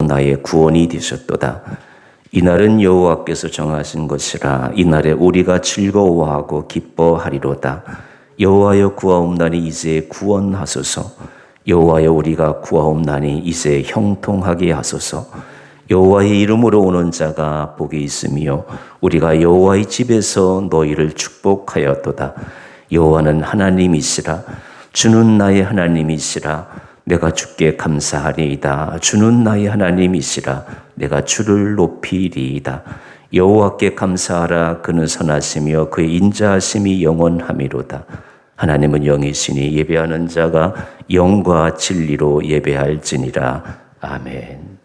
나의 구원이 되셨도다. 이날은 여호와께서 정하신 것이라. 이날에 우리가 즐거워하고 기뻐하리로다. 여호와여 구하옵나니 이제 구원하소서. 여호와여 우리가 구하옵나니 이제 형통하게 하소서. 여호와의 이름으로 오는 자가 복이 있으며 우리가 여호와의 집에서 너희를 축복하였도다. 여호와는 하나님이시라. 주는 나의 하나님이시라. 내가 주께 감사하리이다. 주는 나의 하나님이시라. 내가 주를 높이리이다. 여호와께 감사하라. 그는 선하시며 그의 인자하심이 영원함이로다. 하나님은 영이시니 예배하는 자가 영과 진리로 예배할지니라. 아멘.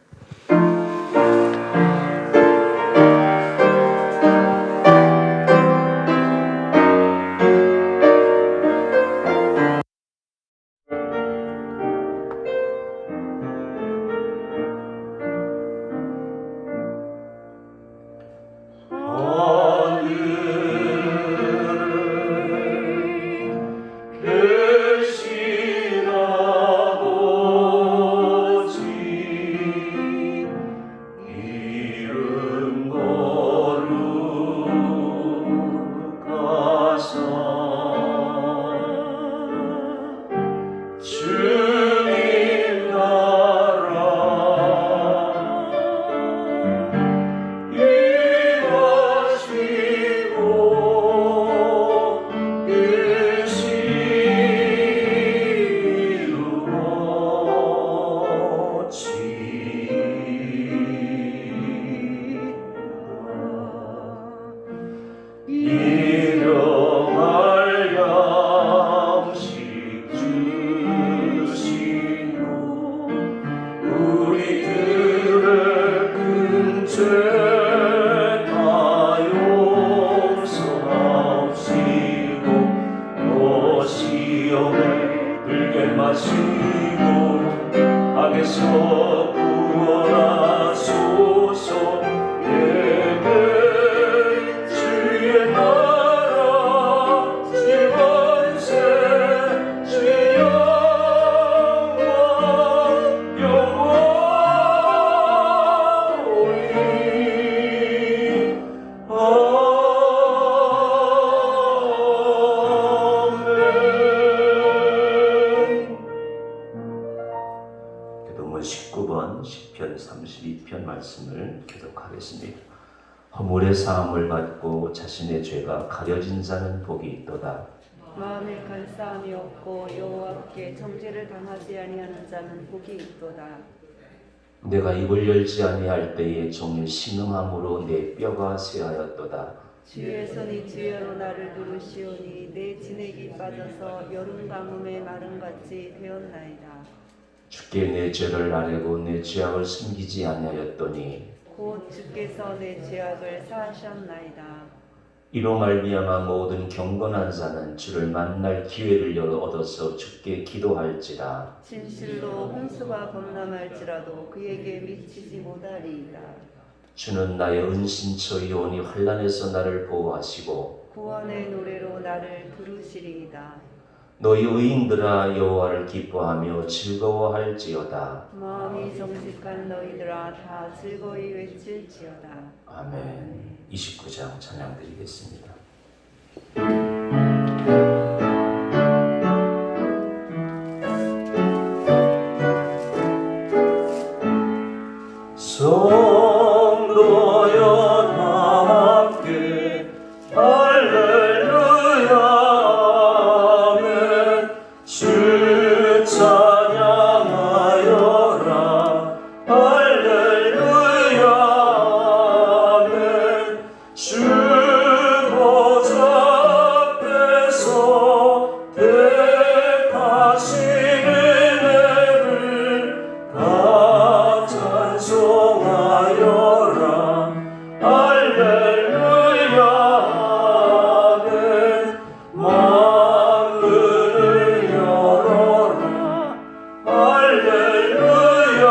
시편 32편 말씀을 교독하겠습니다. 허물의 사함을 받고 자신의 죄가 가려진 자는 복이 있도다. 마음에 간사함이 없고 여호와께 정죄를 당하지 아니하는 자는 복이 있도다. 내가 입을 열지 아니할 때에 종일 신음함으로 내 뼈가 쇠하였도다. 주의 손이 주여로 나를 누르시오니 내 진액이 빠져서 여름 가뭄에 마름같이 되었나이다. 주께 내 죄를 아뢰고 내 죄악을 숨기지 아니하였더니 곧 주께서 내 죄악을 사하셨나이다. 이로 말미암아 모든 경건한 자는 주를 만날 기회를 얻어서 주께 기도할지라. 진실로 홍수가 범람할지라도 그에게 미치지 못하리이다. 주는 나의 은신처이오니 환난에서 나를 보호하시고 구원의 노래로 나를 부르시리이다. 너희 의인들아 여호와를 기뻐하며 즐거워할지어다. 마음이 정직한 너희들아 다 즐거이 외칠지어다. 아멘. 29장 찬양 드리겠습니다. 성도여 다 함께 할렐루야 아멘. 주 찬양하여라 할렐루야 아멘. 주 보좌 앞에서 택하신 은혜를 다 찬송하여라 할렐루야 아멘. 만문을 열어라 할렐루야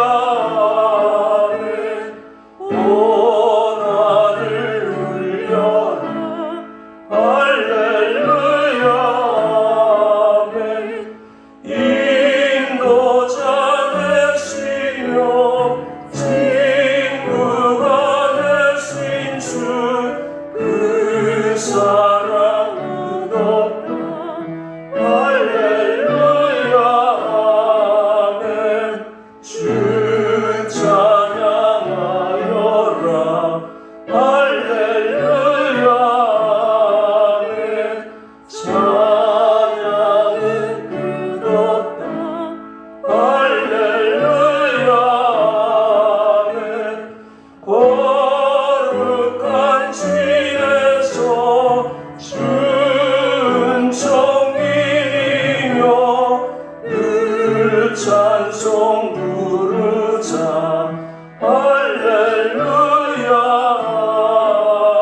할렐루야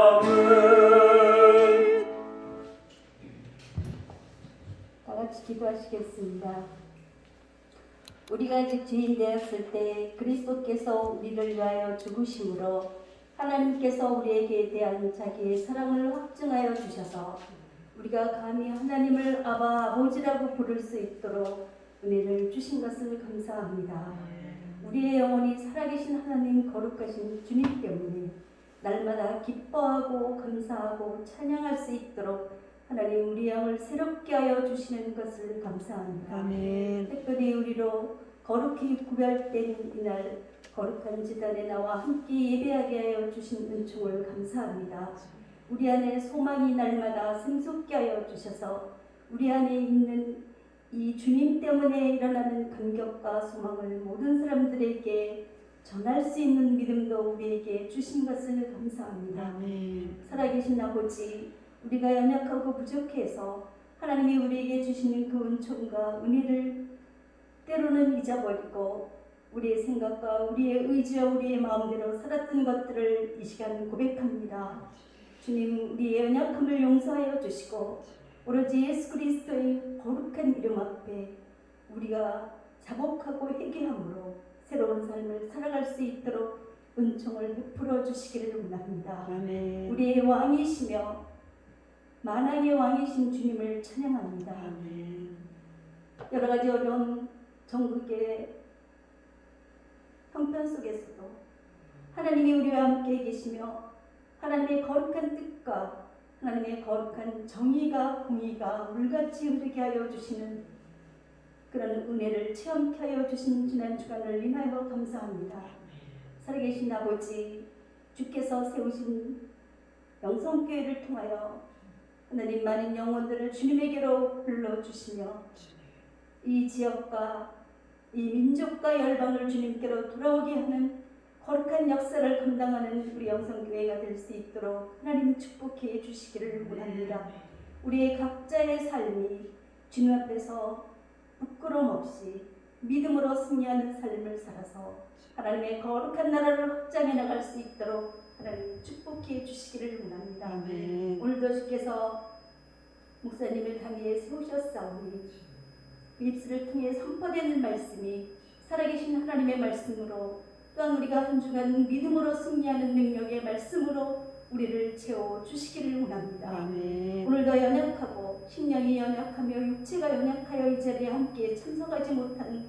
아멘. 다 같이 기도하시겠습니다. 우리가 아직 죄인 되었을 때 그리스도께서 우리를 위하여 죽으심으로 하나님께서 우리에게 대한 자기의 사랑을 확증하여 주셔서 우리가 감히 하나님을 아버지라고 부를 수 있도록 은혜를 주신 것을 감사합니다. 우리의 영혼이 살아계신 하나님 거룩하신 주님 때문에 날마다 기뻐하고 감사하고 찬양할 수 있도록 하나님 우리 영을 새롭게 하여 주시는 것을 감사합니다. 아멘. 특별히 우리로 거룩히 구별된 이날 거룩한 제단에 나와 함께 예배하게 하여 주신 은총을 감사합니다. 우리 안에 소망이 날마다 샘솟게 하여 주셔서 우리 안에 있는 이 주님 때문에 일어나는 감격과 소망을 모든 사람들에게 전할 수 있는 믿음도 우리에게 주신 것을 감사합니다. 아멘. 살아계신 아버지, 우리가 연약하고 부족해서 하나님이 우리에게 주시는 그 은총과 은혜를 때로는 잊어버리고 우리의 생각과 우리의 의지와 우리의 마음대로 살았던 것들을 이 시간 고백합니다. 주님, 우리의 연약함을 용서하여 주시고 오로지 예수 그리스도의 거룩한 이름 앞에 우리가 자복하고 회개함으로 새로운 삶을 살아갈 수 있도록 은총을 베풀어 주시기를 원합니다. 아멘. 우리의 왕이시며 만왕의 왕이신 주님을 찬양합니다. 아멘. 여러 가지 어려운 전국의 형편 속에서도 하나님이 우리와 함께 계시며 하나님의 거룩한 뜻과 하나님의 거룩한 정의가 공의가 물같이 흐르게 하여 주시는 그런 은혜를 체험케 하여 주신 지난 주간을 인하여 감사합니다. 살아계신 아버지, 주께서 세우신 영성교회를 통하여 하나님 많은 영혼들을 주님에게로 불러주시며 이 지역과 이 민족과 열방을 주님께로 돌아오게 하는 거룩한 역사를 감당하는 우리 영성교회가 될 수 있도록 하나님 축복해 주시기를 원합니다. 우리의 각자의 삶이 주님 앞에서 부끄러움 없이 믿음으로 승리하는 삶을 살아서 하나님의 거룩한 나라를 확장해 나갈 수 있도록 하나님 축복해 주시기를 원합니다. 아멘. 오늘도 주께서 목사님을 당에 세우셨사오니 그 입술을 통해 선포되는 말씀이 살아계신 하나님의 말씀으로 또한 우리가 한 주간 믿음으로 승리하는 능력의 말씀으로 우리를 채워주시기를 원합니다. 아멘. 오늘도 연약하고 심령이 연약하며 육체가 연약하여 이 자리에 함께 참석하지 못한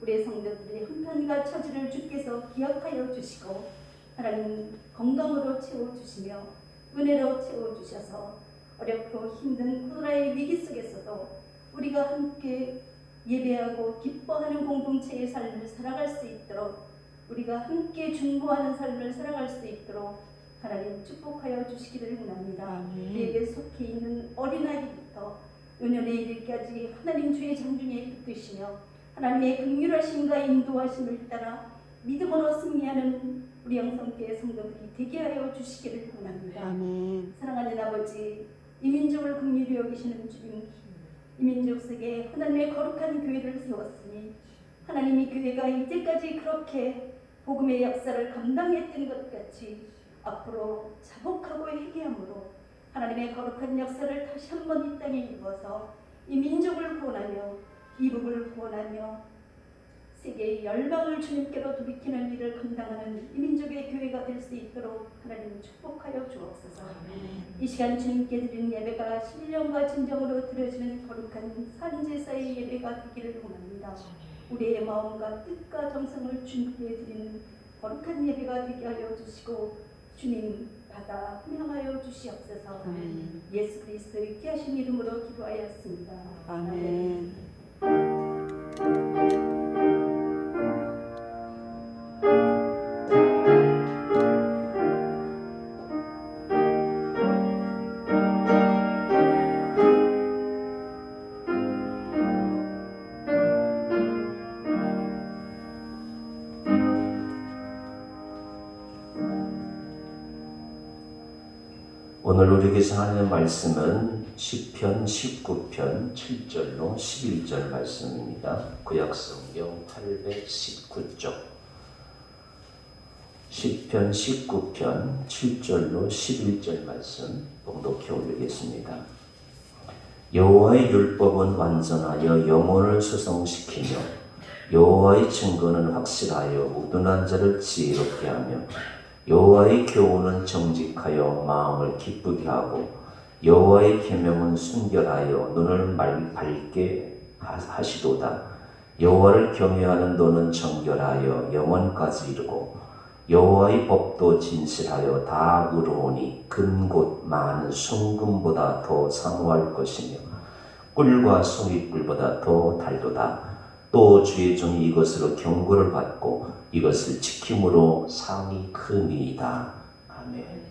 우리의 성도들의 형편과 처지를 주께서 기억하여 주시고 하나님 건강으로 채워주시며 은혜로 채워주셔서 어렵고 힘든 코로나의 위기 속에서도 우리가 함께 예배하고 기뻐하는 공동체의 삶을 살아갈 수 있도록 우리가 함께 중보하는 삶을 살아갈 수 있도록 하나님 축복하여 주시기를 원합니다. 아멘. 우리에게 속해 있는 어린아이부터 노년에 이르기까지 하나님 주의 장중에 붙드시며 하나님의 긍휼하심과 인도하심을 따라 믿음으로 승리하는 우리 영성교회 성도들이 되게 하여 주시기를 원합니다. 아멘. 사랑하는 아버지, 이 민족을 긍휼히 여기시는 주님, 이 민족 속에 하나님의 거룩한 교회를 세웠으니 하나님이 교회가 이제까지 그렇게 복음의 역사를 감당했던 것 같이 앞으로 자복하고 회개함으로 하나님의 거룩한 역사를 다시 한번 이 땅에 이루어서 이 민족을 구원하며 이북을 구원하며 세계의 열방을 주님께로 돌이키는 일을 감당하는 이 민족의 교회가 될 수 있도록 하나님 축복하여 주옵소서. 이 시간 주님께 드리는 예배가 신령과 진정으로 드려지는 거룩한 산제사의 예배가 되기를 원합니다. 우리의 마음과 뜻과 정성을 주님께 드리는 거룩한 예배가 되게 하여 주시고 주님 받아 훈양하여 주시옵소서. 아멘. 예수 그리스도의 귀하신 이름으로 기도하였습니다. 아멘. 오늘 우리에게서 하는 말씀은 시편 19편 7절로 11절 말씀입니다. 구약성경 819쪽. 시편 19편 7절로 11절 말씀 봉독해 올리겠습니다. 여호와의 율법은 완전하여 영혼을 수성시키며 여호와의 증거는 확실하여 우둔한 자를 지혜롭게 하며 여호와의 교훈은 정직하여 마음을 기쁘게 하고 여호와의 계명은 순결하여 눈을 밝게 하시도다. 여호와를 경외하는 도는 정결하여 영원까지 이르고 여호와의 법도 진실하여 다 의로우니 근곧 많은 순금보다 더 상호할 것이며 꿀과 송이꿀보다 더 달도다. 또 주의 종이 이것으로 경고를 받고 이것을 지킴으로 상이 크니이다. 아멘.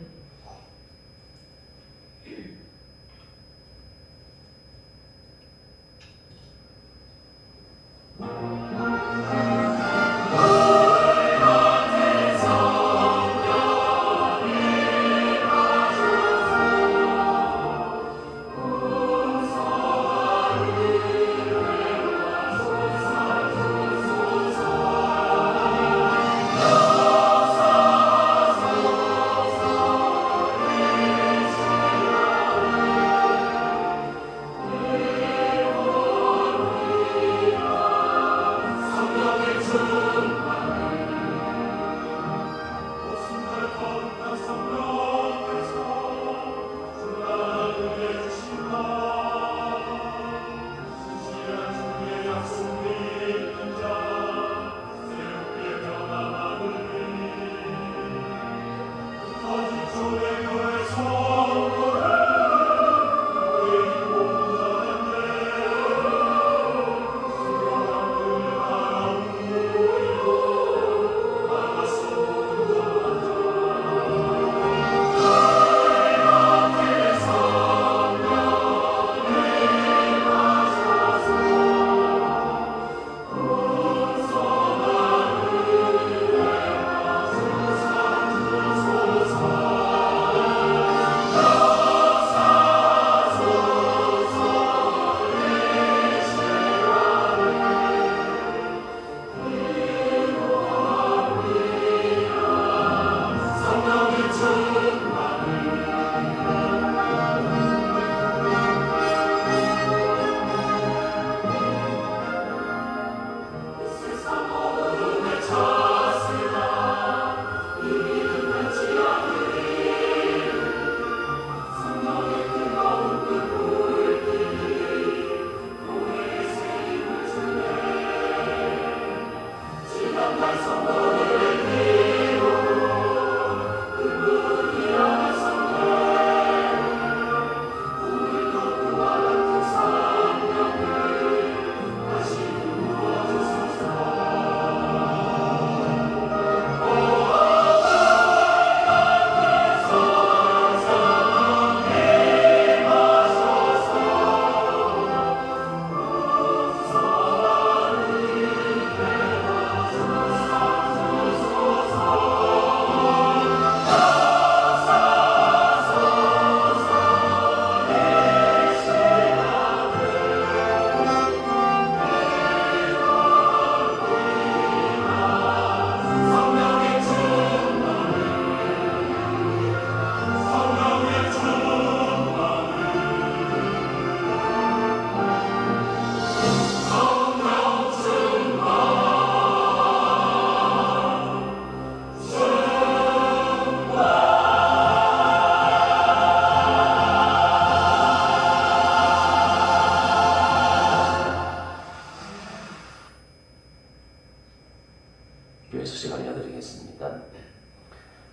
교회 소식 알려드리겠습니다.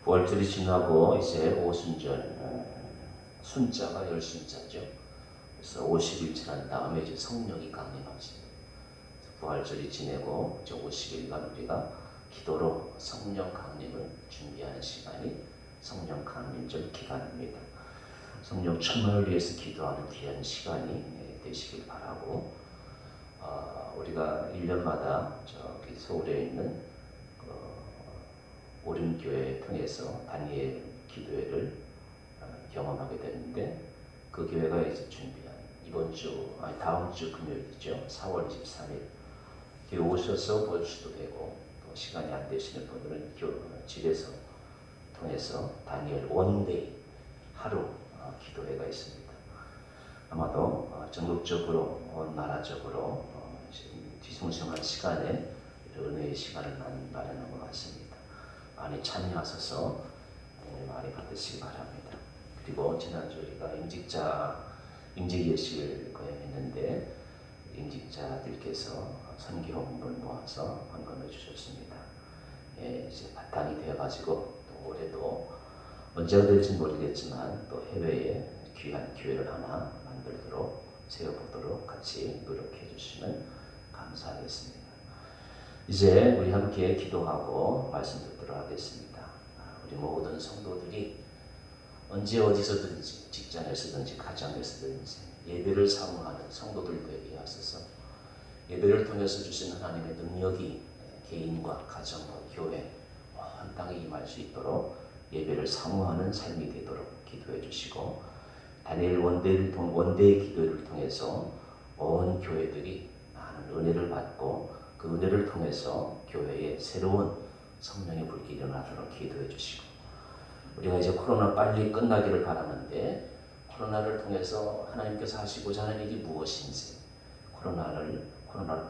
부활절이 지나고 이제 오순절, 순자가 열순자죠. 그래서 50일 지난 다음에 이제 성령이 강림하십니다. 부활절이 지내고 이제 50일간 우리가 기도로 성령 강림을 준비하는 시간이 성령 강림절 기간입니다. 성령 충만을 위해서 기도하는 귀한 시간이 되시길 바라고, 우리가 1년마다 저기 서울에 있는 오륜교회 통해서 다니엘 기도회를 경험하게 되는데, 그 교회가 이제 준비한 다음 주 금요일이죠. 4월 23일 교회 오셔서 볼 수도 되고, 또 시간이 안 되시는 분들은 집에서 통해서 다니엘 원데이 하루 기도회가 있습니다. 아마도 전국적으로 온 나라적으로 지금 뒤숭숭한 시간에 은혜의 시간을 마련한 것 같습니다. 많이 참여하셔서 많이 받으시기 바랍니다. 그리고 지난주 우리가 임직 예식을 거행했는데 임직자들께서 선교 헌금을 모아서 헌금해 주셨습니다. 이제 바탕이 되어가지고 또 올해도 언제가 될지 모르겠지만 또 해외에 귀한 기회를 하나 만들도록 세워보도록 같이 노력해 주시면 감사하겠습니다. 이제 우리 함께 기도하고 말씀 듣도록 하겠습니다. 우리 모든 성도들이 언제 어디서든지 직장에서든지 가정에서든지 예배를 사모하는 성도들 되게 하소서. 예배를 통해서 주신 하나님의 능력이 개인과 가정과 교회 온 땅에 임할 수 있도록 예배를 사모하는 삶이 되도록 기도해 주시고, 다니엘 원대의 기도를 통해서 온 교회들이 많은 은혜를 받고 그 은혜를 통해서 교회에 새로운 성령의 불길이 일어나도록 기도해 주시고, 우리가 이제 코로나 빨리 끝나기를 바라는데 코로나를 통해서 하나님께서 하시고자 하는 일이 무엇인지, 코로나를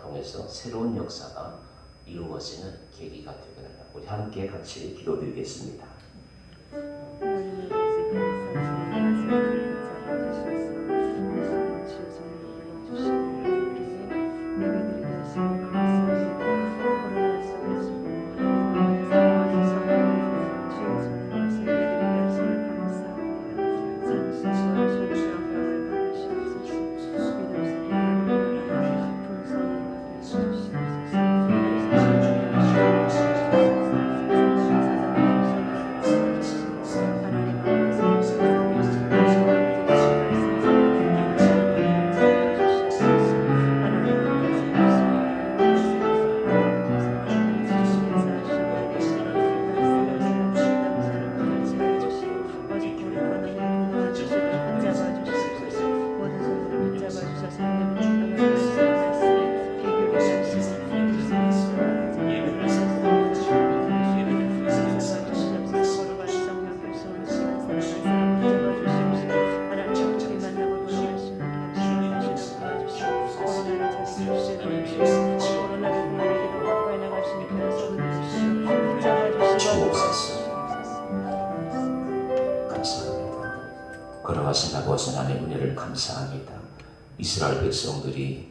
통해서 새로운 역사가 이루어지는 계기가 되게 달라. 우리 함께 같이 기도드리겠습니다. 하나님 아버지 감사합니다. 잡아주셔서 주의 손을 불러주시는 우리에게 예배드리게 하시니 감사합니다. 코로나 속에서 상황에서 주의 손을 봐서 예배드리게 하시니 감사합니다. 장신과 주의 영광을 받으시옵소서. 믿음 속에 풍성히 하게 해주시옵소서. 걸어가신 아버지 하나님의 은혜를 감사합니다. 이스라엘 백성들이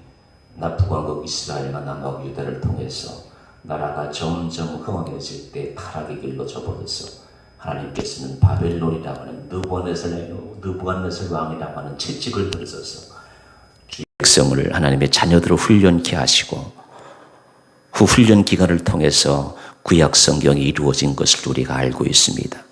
북왕국 이스라엘과 남왕국 유다를 통해서 나라가 점점 흥황해질 때 타락의 길로 접어들어서 하나님께서는 바벨론이라고 하는 느부갓네살 왕이라고 하는 채찍을 들으셔서 주의 백성을 하나님의 자녀들을 훈련케 하시고, 그 훈련 기간을 통해서 구약 성경이 이루어진 것을 우리가 알고 있습니다.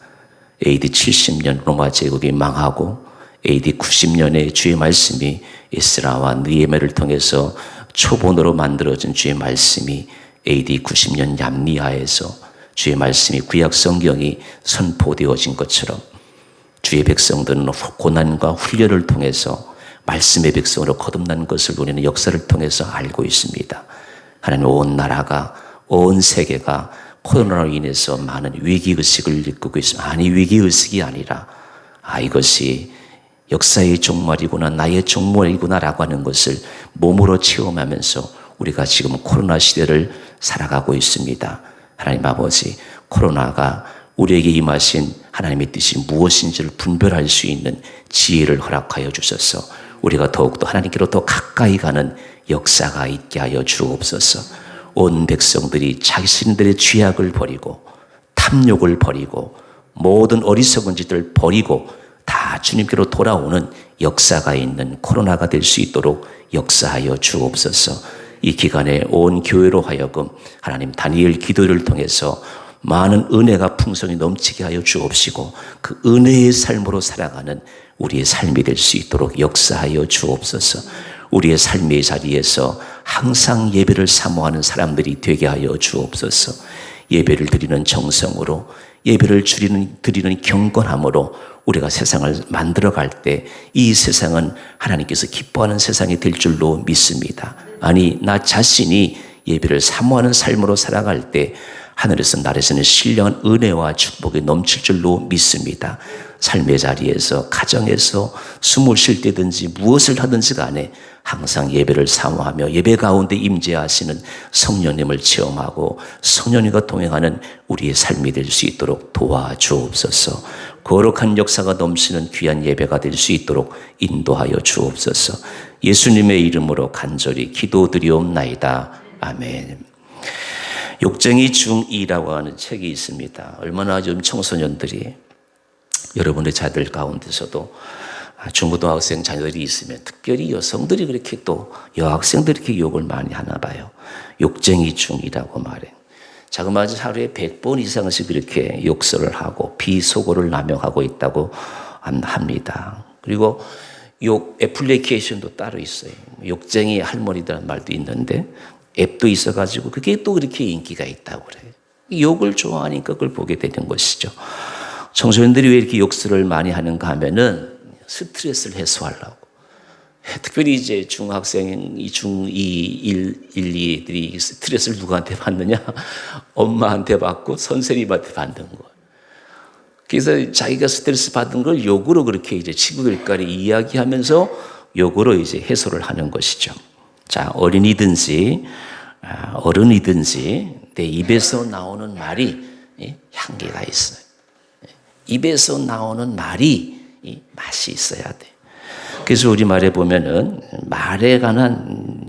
AD 70년 로마 제국이 망하고 AD 90년에 주의 말씀이 에스라와 느헤미야를 통해서 초본으로 만들어진 주의 말씀이 AD 90년 얌리하에서 주의 말씀이 구약 성경이 선포되어진 것처럼 주의 백성들은 고난과 훈련을 통해서 말씀의 백성으로 거듭난 것을 우리는 역사를 통해서 알고 있습니다. 하나님, 온 나라가, 온 세계가 코로나로 인해서 많은 위기의식을 느끼고 있습니다. 아니, 위기의식이 아니라 이것이 역사의 종말이구나, 나의 종말이구나 라고 하는 것을 몸으로 체험하면서 우리가 지금 코로나 시대를 살아가고 있습니다. 하나님 아버지, 코로나가 우리에게 임하신 하나님의 뜻이 무엇인지를 분별할 수 있는 지혜를 허락하여 주셔서 우리가 더욱더 하나님께로 더 가까이 가는 역사가 있게 하여 주옵소서. 온 백성들이 자신들의 죄악을 버리고 탐욕을 버리고 모든 어리석은 짓을 버리고 다 주님께로 돌아오는 역사가 있는 코로나가 될 수 있도록 역사하여 주옵소서. 이 기간에 온 교회로 하여금 하나님 다니엘 기도를 통해서 많은 은혜가 풍성히 넘치게 하여 주옵시고 그 은혜의 삶으로 살아가는 우리의 삶이 될 수 있도록 역사하여 주옵소서. 우리의 삶의 자리에서 항상 예배를 사모하는 사람들이 되게 하여 주옵소서. 예배를 드리는 정성으로, 예배를 드리는 경건함으로 우리가 세상을 만들어갈 때 이 세상은 하나님께서 기뻐하는 세상이 될 줄로 믿습니다. 아니, 나 자신이 예배를 사모하는 삶으로 살아갈 때 하늘에서 날에서는 신령한 은혜와 축복이 넘칠 줄로 믿습니다. 삶의 자리에서, 가정에서, 숨을 쉴 때든지 무엇을 하든지 간에 항상 예배를 사모하며 예배 가운데 임재하시는 성령님을 체험하고 성령님과 동행하는 우리의 삶이 될 수 있도록 도와주옵소서. 거룩한 역사가 넘치는 귀한 예배가 될 수 있도록 인도하여 주옵소서. 예수님의 이름으로 간절히 기도드리옵나이다. 아멘. 욕쟁이 중2라고 하는 책이 있습니다. 얼마나 좀 청소년들이 여러분의 자들 가운데서도 중고등학생 자녀들이 있으면 특별히 여성들이 그렇게 또 여학생들이 이렇게 욕을 많이 하나 봐요. 욕쟁이 중2라고 말해. 자그마치 하루에 100번 이상씩 이렇게 욕설을 하고 비속어를 남용하고 있다고 합니다. 그리고 욕 애플리케이션도 따로 있어요. 욕쟁이 할머니들한 말도 있는데 앱도 있어가지고 그게 또 그렇게 인기가 있다고 그래요. 욕을 좋아하니까 그걸 보게 되는 것이죠. 청소년들이 왜 이렇게 욕설을 많이 하는가 하면은 스트레스를 해소하려고. 특별히 이제 중학생, 중2, 1, 2들이 스트레스를 누구한테 받느냐? 엄마한테 받고 선생님한테 받는 거예요. 그래서 자기가 스트레스 받은 걸 욕으로 그렇게 이제 친구들끼리 이야기하면서 욕으로 이제 해소를 하는 것이죠. 자, 어린이든지 어른이든지 내 입에서 나오는 말이 향기가 있어요. 입에서 나오는 말이 맛이 있어야 돼. 그래서 우리말에 보면은 말에 관한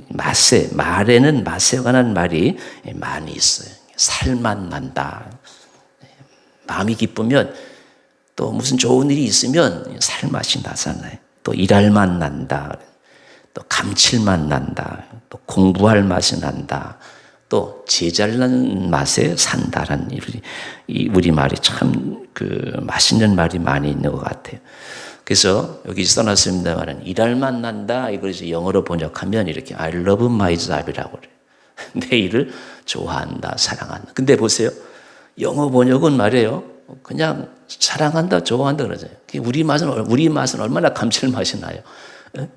말에는 맛에 관한 말이 많이 있어요. 살맛 난다. 마음이 기쁘면 또 무슨 좋은 일이 있으면 살맛이 나잖아요. 또 일할 맛 난다. 또 감칠맛 난다. 또 공부할 맛이 난다. 또 제잘난 맛에 산다라는 이 우리말이 참 맛있는 말이 많이 있는 것 같아요. 그래서 여기 써놨습니다만 일할 맛 난다. 이걸 이제 영어로 번역하면 이렇게 I love my job이라고 그래요. 내 일을 좋아한다, 사랑한다. 근데 보세요. 영어 번역은 말이에요. 그냥 사랑한다, 좋아한다 그러잖아요. 우리 맛은 얼마나 감칠맛이 나요.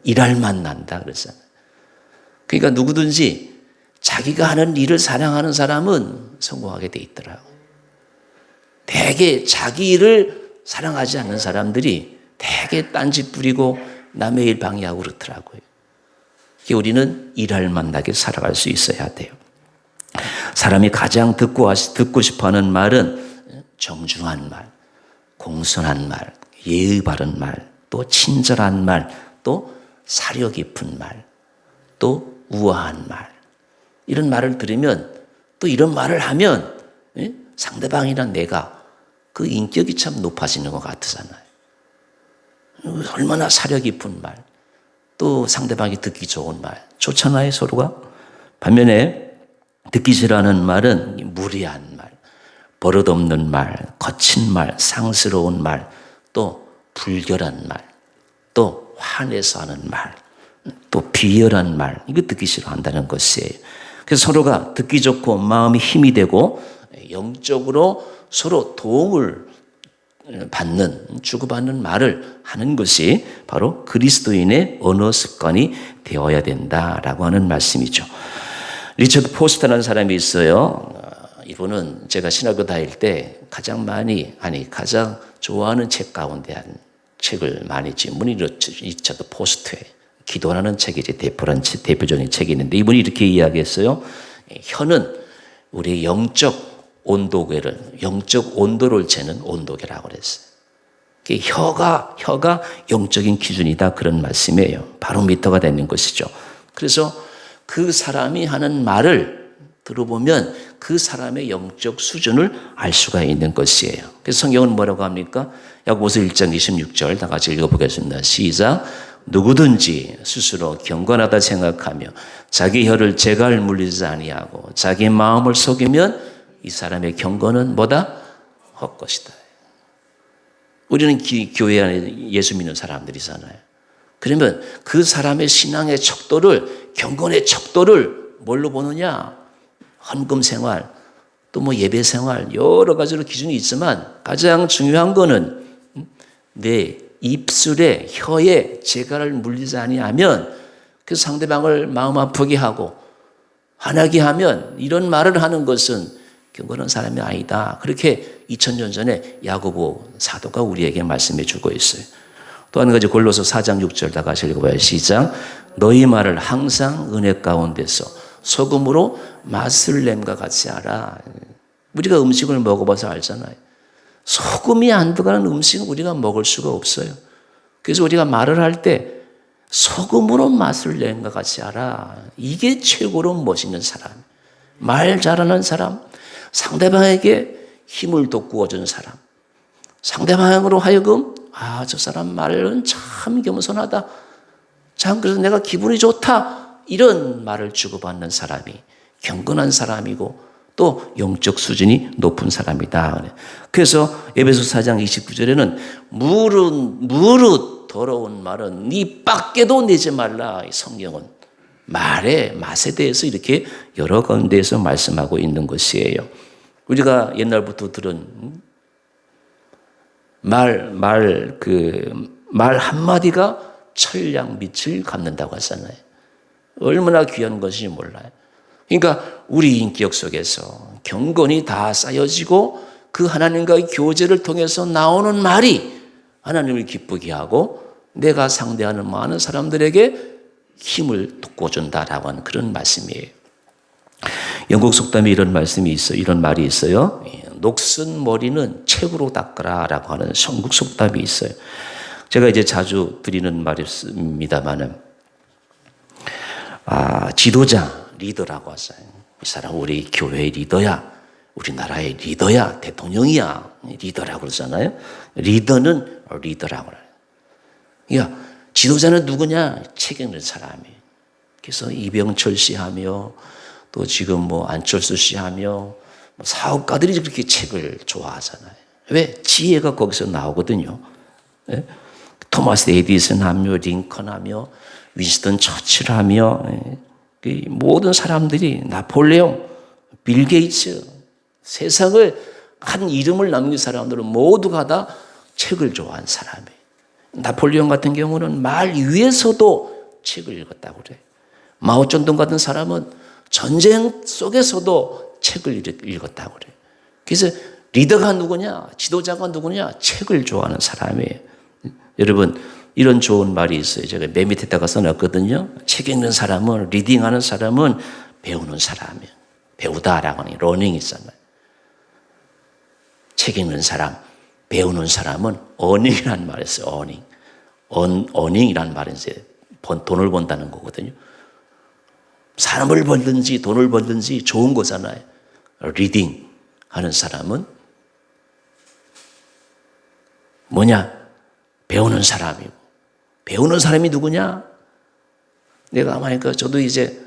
일할 맛 난다 그랬잖아요. 그러니까 누구든지 자기가 하는 일을 사랑하는 사람은 성공하게 돼 있더라고요. 대개 자기 일을 사랑하지 않는 사람들이 대개 딴짓 부리고 남의 일 방해하고 그렇더라고요. 우리는 일할 만나게 살아갈 수 있어야 돼요. 사람이 가장 듣고 싶어하는 말은 정중한 말, 공손한 말, 예의 바른 말, 또 친절한 말, 또 사려 깊은 말, 또 우아한 말. 이런 말을 들으면 또 이런 말을 하면 상대방이나 내가 그 인격이 참 높아지는 것 같잖아요. 얼마나 사려 깊은 말, 또 상대방이 듣기 좋은 말, 좋잖아요, 서로가. 반면에 듣기 싫어하는 말은 무례한 말, 버릇없는 말, 거친 말, 상스러운 말, 또 불결한 말, 또 화내서 하는 말, 또 비열한 말, 이거 듣기 싫어한다는 것이에요. 그래서 서로가 듣기 좋고 마음이 힘이 되고 영적으로 서로 도움을 주고받는 말을 하는 것이 바로 그리스도인의 언어 습관이 되어야 된다라고 하는 말씀이죠. 리처드 포스터라는 사람이 있어요. 이분은 제가 신학교 다닐 때 가장 좋아하는 책 가운데 한 책을 많이 지은 리처드 포스터의 기도라는 책이 대표적인 책이 있는데 이분이 이렇게 이야기했어요. 혀는 우리의 영적 온도를 재는 온도계라고 그랬어요. 혀가 영적인 기준이다 그런 말씀이에요. 바로미터가 되는 것이죠. 그래서 그 사람이 하는 말을 들어보면 그 사람의 영적 수준을 알 수가 있는 것이에요. 그래서 성경은 뭐라고 합니까? 야고보서 1장 26절 다 같이 읽어보겠습니다. 시작. 누구든지 스스로 경건하다 생각하며 자기 혀를 재갈 물리지 아니하고 자기 마음을 속이면 이 사람의 경건은 뭐다? 헛것이다. 우리는 교회 안에 예수 믿는 사람들이잖아요. 그러면 그 사람의 신앙의 척도를, 경건의 척도를 뭘로 보느냐? 헌금 생활, 또 예배 생활, 여러 가지로 기준이 있지만 가장 중요한 거는 내 입술에, 혀에 재갈을 물리지 아니하면 그 상대방을 마음 아프게 하고 화나게 하면 이런 말을 하는 것은 경건한 사람이 아니다. 그렇게 2000년 전에 야고보 사도가 우리에게 말씀해 주고 있어요. 또 한 가지 골로새 4장 6절 다 같이 읽어봐요. 시작. 너희 말을 항상 은혜 가운데서 소금으로 맛을 냄과 같이 하라. 우리가 음식을 먹어봐서 알잖아요. 소금이 안 들어가는 음식은 우리가 먹을 수가 없어요. 그래서 우리가 말을 할 때 소금으로 맛을 낸과 같이 하라. 이게 최고로 멋있는 사람. 말 잘하는 사람, 상대방에게 힘을 돋구어준 사람, 상대방으로 하여금 저 사람 말은 참 겸손하다. 참 그래서 내가 기분이 좋다. 이런 말을 주고받는 사람이 경건한 사람이고 또 영적 수준이 높은 사람이다. 그래서 에베소 4장 29절에는 무릇 더러운 말은 네 밖에도 내지 말라. 성경은 말의 맛에 대해서 이렇게 여러 가운데에서 말씀하고 있는 것이에요. 우리가 옛날부터 들은 말 한마디가 천량 빛을 갚는다고 하잖아요. 얼마나 귀한 것인지 몰라요. 그러니까 우리 인격 속에서 경건이 다 쌓여지고 그 하나님과의 교제를 통해서 나오는 말이 하나님을 기쁘게 하고 내가 상대하는 많은 사람들에게 힘을 돋궈준다라고 하는 그런 말씀이에요. 영국 속담에 이런 말씀이 있어요. 이런 말이 있어요. 녹슨 머리는 책으로 닦아라라고 하는 영국 속담이 있어요. 제가 이제 자주 드리는 말입니다만은 지도자, 리더라고 하세요. 이 사람 우리 교회의 리더야, 우리나라의 리더야, 대통령이야, 리더라고 그러잖아요. 리더는 리더라고 그래요. 그러니까 지도자는 누구냐? 책 읽는 사람이에요. 그래서 이병철 씨 하며 또 지금 안철수 씨 하며 사업가들이 그렇게 책을 좋아하잖아요. 왜? 지혜가 거기서 나오거든요. 예? 토마스 에디슨 하며 링컨 하며 윈스턴 처칠 하며 모든 사람들이 나폴레옹, 빌 게이츠 세상을 한 이름을 남긴 사람들은 모두가 다 책을 좋아한 사람이에요. 나폴레옹 같은 경우는 말 위에서도 책을 읽었다고 그래요. 마오쩌둥 같은 사람은 전쟁 속에서도 책을 읽었다고 그래요. 그래서 리더가 누구냐? 지도자가 누구냐? 책을 좋아하는 사람이에요. 여러분 이런 좋은 말이 있어요. 제가 맨 밑에다가 써놨거든요. 책 읽는 사람은, 리딩하는 사람은 배우는 사람이에요. 배우다라고 하는 러닝이 있잖아요. 책 읽는 사람, 배우는 사람은 어닝이라는 말이 있어요. 어닝. 어닝이라는 말은 이제 돈을 번다는 거거든요. 사람을 벌든지 돈을 벌든지 좋은 거잖아요. 리딩 하는 사람은 뭐냐? 배우는 사람이고. 배우는 사람이 누구냐? 내가 아마 저도 이제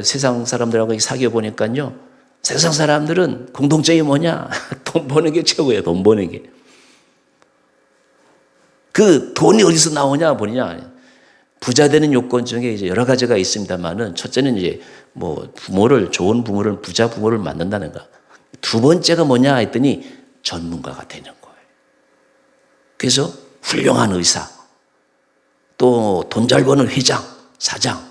세상 사람들하고 사귀어 보니까요. 세상 사람들은 공통점이 뭐냐? 돈 버는 게 최고예요. 돈 버는 게. 그 돈이 어디서 나오냐 보냐. 부자 되는 요건 중에 이제 여러 가지가 있습니다만은 첫째는 이제 좋은 부모를, 부자 부모를 만든다는 거. 두 번째가 뭐냐 했더니 전문가가 되는 거예요. 그래서 훌륭한 의사, 또 돈 잘 버는 회장, 사장,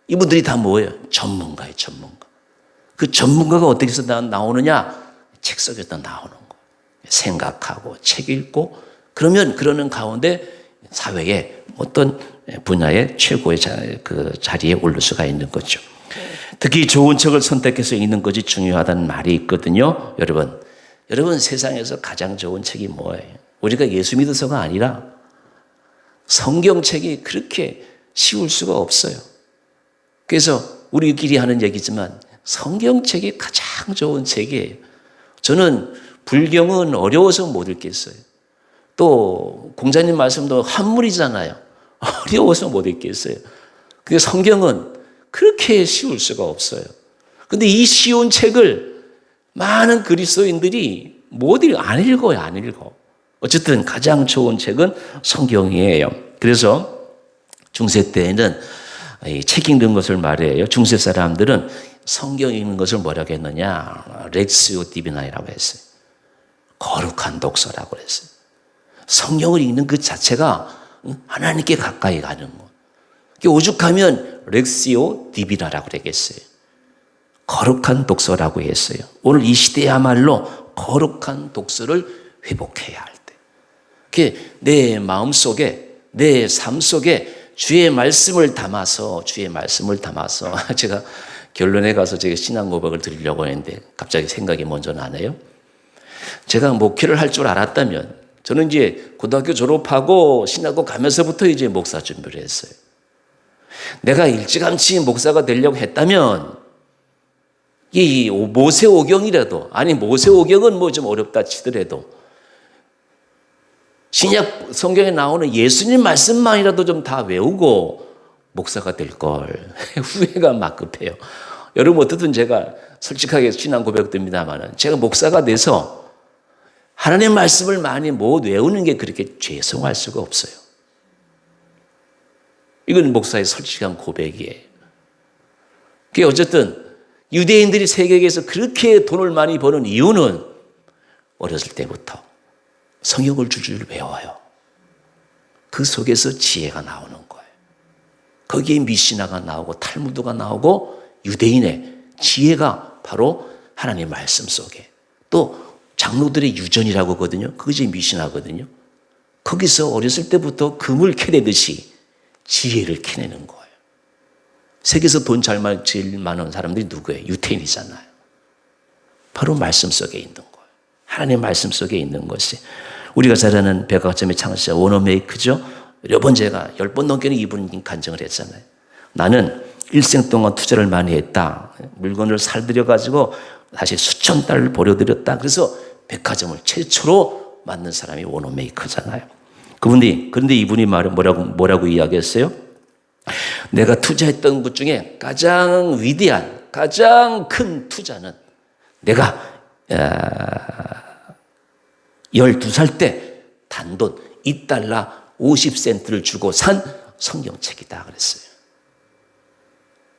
이분들이 다 뭐예요? 전문가예요, 전문가. 그 전문가가 어떻게 해서 나오느냐? 책 속에서 나오는 거예요. 생각하고 책 읽고 그러면 그러는 가운데 사회에 어떤 분야의 최고의 자리에 오를 수가 있는 거죠. 특히 좋은 책을 선택해서 읽는 것이 중요하다는 말이 있거든요. 여러분 세상에서 가장 좋은 책이 뭐예요? 우리가 예수 믿어서가 아니라 성경책이 그렇게 쉬울 수가 없어요. 그래서 우리끼리 하는 얘기지만 성경책이 가장 좋은 책이에요. 저는 불경은 어려워서 못 읽겠어요. 또 공자님 말씀도 한물이잖아요. 어려워서 못 읽겠어요. 근데 성경은 그렇게 쉬울 수가 없어요. 근데 이 쉬운 책을 많은 그리스도인들이 안 읽어요. 안 읽어. 어쨌든 가장 좋은 책은 성경이에요. 그래서 중세 때에는 책 읽는 것을 말해요. 중세 사람들은 성경 읽는 것을 뭐라고 했느냐? 렉시오 디비나이라고 했어요. 거룩한 독서라고 했어요. 성경을 읽는 그 자체가 하나님께 가까이 가는 것. 오죽하면 렉시오 디비나라고 그러겠어요. 거룩한 독서라고 했어요. 오늘 이 시대야말로 거룩한 독서를 회복해야 할 때. 그게 내 마음속에, 내 삶 속에 주의 말씀을 담아서 제가 결론에 가서 제가 신앙 고백을 드리려고 했는데 갑자기 생각이 먼저 나네요. 제가 목회를 할 줄 알았다면 저는 이제 고등학교 졸업하고 신학교 가면서부터 이제 목사 준비를 했어요. 내가 일찌감치 목사가 되려고 했다면 이 모세오경이라도, 아니 모세오경은 뭐 좀 어렵다 치더라도 신약 성경에 나오는 예수님 말씀만이라도 좀 다 외우고 목사가 될 걸 후회가 막 급해요. 여러분 어떻든 제가 솔직하게 신앙 고백드립니다만 제가 목사가 돼서 하나님의 말씀을 많이 못 외우는 게 그렇게 죄송할 수가 없어요. 이건 목사의 솔직한 고백이에요. 그게 어쨌든 유대인들이 세계에서 그렇게 돈을 많이 버는 이유는 어렸을 때부터 성경을 줄줄 외워요. 그 속에서 지혜가 나오는 거예요. 거기에 미시나가 나오고 탈무드가 나오고 유대인의 지혜가 바로 하나님의 말씀 속에, 또 장로들의 유전이라고 하거든요. 그것이 미시나거든요. 거기서 어렸을 때부터 금을 캐내듯이 지혜를 캐내는 거예요. 세계에서 돈 제일 많은 사람들이 누구예요? 유태인이잖아요. 바로 말씀 속에 있는 거예요. 하나님의 말씀 속에 있는 것이. 우리가 잘 아는 백화점의 창시자 워너메이크죠. 여러 번 제가 10번 넘게는 이분 간증을 했잖아요. 나는 일생 동안 투자를 많이 했다. 물건을 살들여가지고 다시 수천 달러를 벌여들였다. 그래서 백화점을 최초로 만든 사람이 워너메이커잖아요. 그런데 이분이 뭐라고 이야기했어요? 내가 투자했던 것 중에 가장 위대한, 가장 큰 투자는 내가 12살 때 단돈 $2 50센트를 주고 산 성경책이다 그랬어요.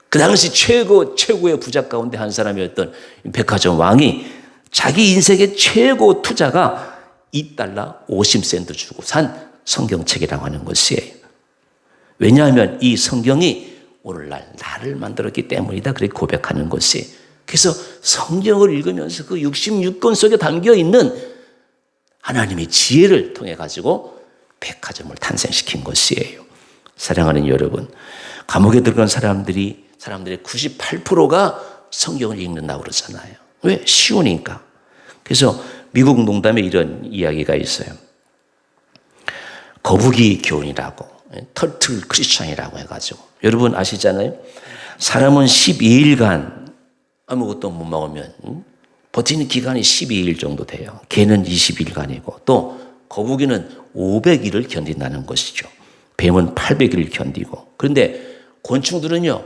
그 당시 최고의 부자 가운데 한 사람이었던 백화점 왕이 자기 인생의 최고 투자가 $2 50센트 주고 산 성경책이라고 하는 것이에요. 왜냐하면 이 성경이 오늘날 나를 만들었기 때문이다. 그렇게 고백하는 것이. 그래서 성경을 읽으면서 그 66권 속에 담겨있는 하나님의 지혜를 통해 가지고 백화점을 탄생시킨 것이에요. 사랑하는 여러분, 감옥에 들어간 사람들의 98%가 성경을 읽는다고 그러잖아요. 왜? 쉬우니까. 그래서 미국 농담에 이런 이야기가 있어요. 거북이 교훈이라고, 터틀 크리스천이라고 해가지고. 여러분 아시잖아요? 사람은 12일간 아무것도 못 먹으면 버티는 기간이 12일 정도 돼요. 개는 20일간이고 또 거북이는 500일을 견딘다는 것이죠. 뱀은 800일을 견디고. 그런데 곤충들은요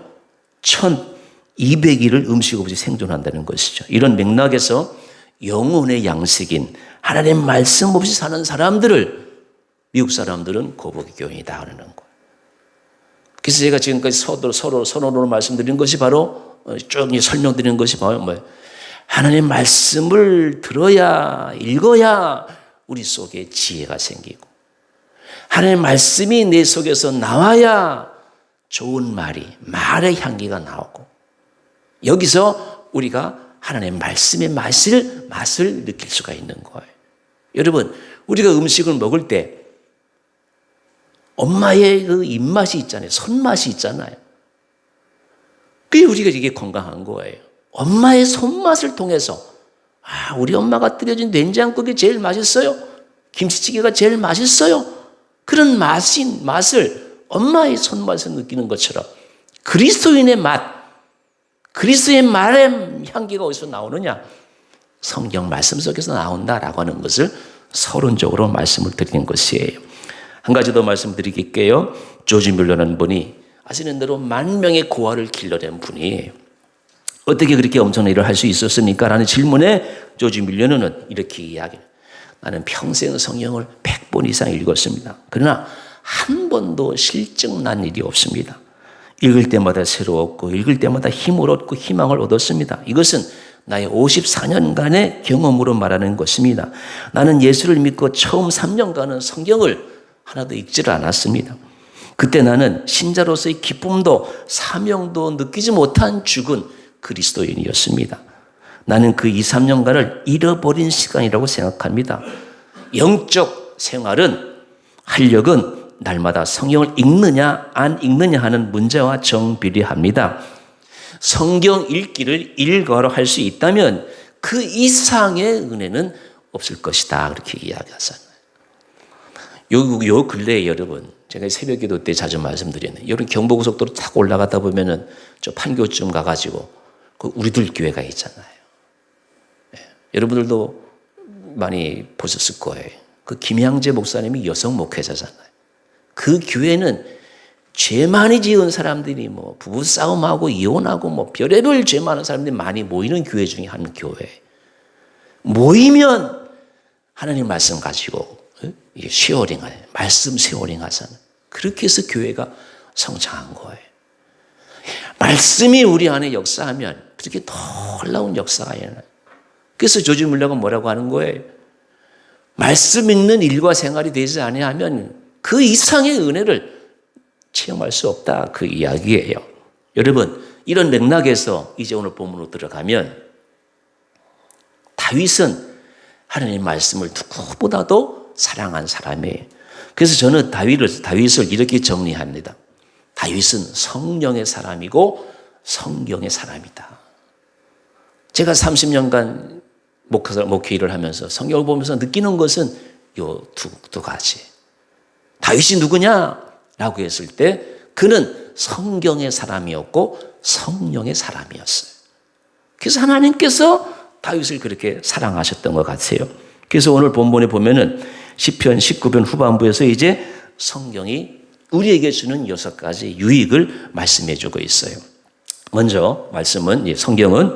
1200일을 음식 없이 생존한다는 것이죠. 이런 맥락에서 영혼의 양식인 하나님 말씀 없이 사는 사람들을 미국 사람들은 거북이 교인이다 하는 거예요. 그래서 제가 지금까지 선언으로 말씀드린 것이 바로 쭉 설명드리는 것이 바로 뭐예요? 하나님 말씀을 들어야, 읽어야 우리 속에 지혜가 생기고 하나님 말씀이 내 속에서 나와야 좋은 말의 향기가 나오고 여기서 우리가 하나님의 말씀의 맛을 느낄 수가 있는 거예요. 여러분, 우리가 음식을 먹을 때 엄마의 그 입맛이 있잖아요. 손맛이 있잖아요. 그게 우리가 이게 건강한 거예요. 엄마의 손맛을 통해서 우리 엄마가 끓여준 된장국이 제일 맛있어요. 김치찌개가 제일 맛있어요. 그런 맛을 엄마의 손맛을 느끼는 것처럼 그리스도인의 맛, 그리스도의 말의 향기가 어디서 나오느냐? 성경 말씀 속에서 나온다라고 하는 것을 서론적으로 말씀을 드리는 것이에요. 한 가지 더 말씀드릴게요. 조지 뮬러라는 분이 아시는 대로 10,000명의 고아를 길러낸 분이에요. 어떻게 그렇게 엄청난 일을 할 수 있었습니까? 라는 질문에 조지 뮬러는 이렇게 이야기해요. 나는 평생 성경을 100번 이상 읽었습니다. 그러나 한 번도 실증난 일이 없습니다. 읽을 때마다 새로웠고 읽을 때마다 힘을 얻고 희망을 얻었습니다. 이것은 나의 54년간의 경험으로 말하는 것입니다. 나는 예수를 믿고 처음 3년간은 성경을 하나도 읽지를 않았습니다. 그때 나는 신자로서의 기쁨도 사명도 느끼지 못한 죽은 그리스도인이었습니다. 나는 그 2, 3년간을 잃어버린 시간이라고 생각합니다. 영적 생활은, 활력은 날마다 성경을 읽느냐 안 읽느냐 하는 문제와 정비례합니다. 성경 읽기를 일과로 할 수 있다면 그 이상의 은혜는 없을 것이다, 그렇게 이야기하잖아요. 요 근래에 여러분, 제가 새벽 기도 때 자주 말씀드렸는데, 여러분 경부고속도로 탁 올라가다 보면은 저 판교쯤 가가지고 그 우리들 교회가 있잖아요. 여러분들도 많이 보셨을 거예요. 그 김양재 목사님이 여성 목회자잖아요. 그 교회는 죄 많이 지은 사람들이 뭐 부부싸움하고 이혼하고 뭐 별의별 죄 많은 사람들이 많이 모이는 교회 중에 한 교회. 모이면 하나님 말씀 가지고 쉐어링하요. 말씀 쉐어링 하잖아요. 그렇게 해서 교회가 성장한 거예요. 말씀이 우리 안에 역사하면 그렇게 놀라운 역사가 일어나요. 그래서 조지 물러가 뭐라고 하는 거예요? 말씀 읽는 일과 생활이 되지 아니하면 그 이상의 은혜를 체험할 수 없다, 그 이야기예요. 여러분, 이런 맥락에서 이제 오늘 본문으로 들어가면 다윗은 하나님의 말씀을 누구보다도 사랑한 사람이에요. 그래서 저는 다윗을 이렇게 정리합니다. 다윗은 성령의 사람이고 성경의 사람이다. 제가 30년간 목회 일을 하면서 성경을 보면서 느끼는 것은 요 두 가지. 다윗이 누구냐라고 했을 때 그는 성경의 사람이었고 성령의 사람이었어요. 그래서 하나님께서 다윗을 그렇게 사랑하셨던 것 같아요. 그래서 오늘 본문에 보면은 시편 19편 후반부에서 이제 성경이 우리에게 주는 6가지 유익을 말씀해 주고 있어요. 먼저 말씀은, 성경은